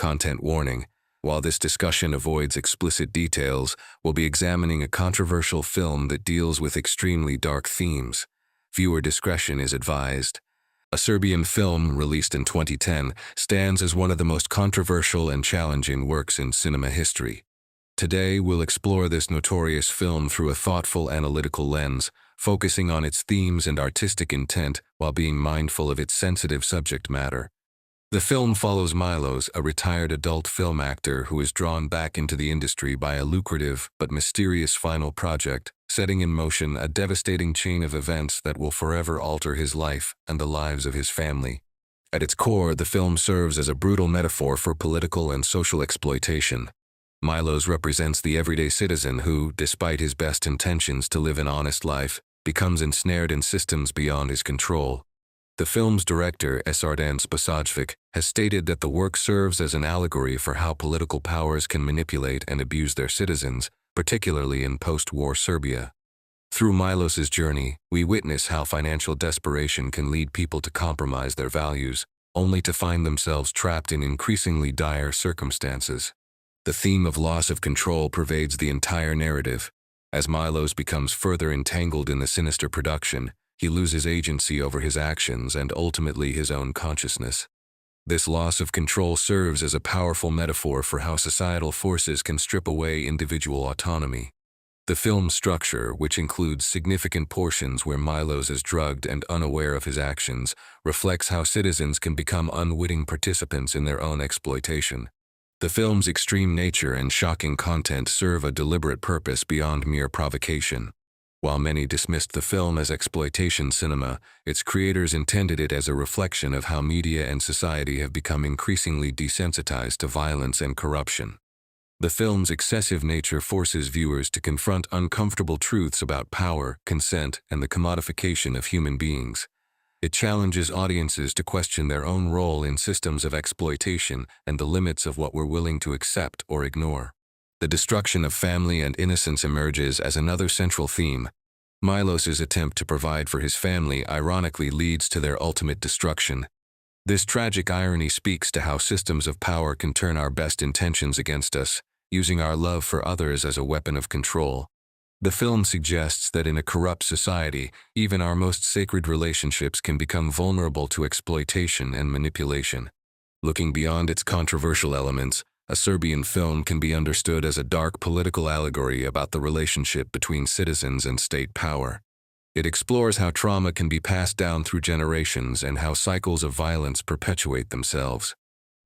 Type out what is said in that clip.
content warning. While this discussion avoids explicit details, we'll be examining a controversial film that deals with extremely dark themes. Viewer discretion is advised. A Serbian film released in 2010 stands as one of the most controversial and challenging works in cinema history. Today, we'll explore this notorious film through a thoughtful, analytical lens, focusing on its themes and artistic intent while being mindful of its sensitive subject matter. The film follows Milos, a retired adult film actor who is drawn back into the industry by a lucrative but mysterious final project, setting in motion a devastating chain of events that will forever alter his life and the lives of his family. At its core, the film serves as a brutal metaphor for political and social exploitation. Milos represents the everyday citizen who, despite his best intentions to live an honest life, becomes ensnared in systems beyond his control. The film's director, T0rtue, has stated that the work serves as an allegory for how political powers can manipulate and abuse their citizens, particularly in post-war Serbia. Through Milos's journey, we witness how financial desperation can lead people to compromise their values, only to find themselves trapped in increasingly dire circumstances. The theme of loss of control pervades the entire narrative. As Milos becomes further entangled in the sinister production, he loses agency over his actions and ultimately his own consciousness. This loss of control serves as a powerful metaphor for how societal forces can strip away individual autonomy. The film's structure, which includes significant portions where Milos is drugged and unaware of his actions, reflects how citizens can become unwitting participants in their own exploitation. The film's extreme nature and shocking content serve a deliberate purpose beyond mere provocation. While many dismissed the film as exploitation cinema, its creators intended it as a reflection of how media and society have become increasingly desensitized to violence and corruption. The film's excessive nature forces viewers to confront uncomfortable truths about power, consent, and the commodification of human beings. It challenges audiences to question their own role in systems of exploitation and the limits of what we're willing to accept or ignore. The destruction of family and innocence emerges as another central theme. Milos's attempt to provide for his family ironically leads to their ultimate destruction. This tragic irony speaks to how systems of power can turn our best intentions against us, using our love for others as a weapon of control. The film suggests that in a corrupt society, even our most sacred relationships can become vulnerable to exploitation and manipulation. Looking beyond its controversial elements, a Serbian film can be understood as a dark political allegory about the relationship between citizens and state power. It explores how trauma can be passed down through generations and how cycles of violence perpetuate themselves.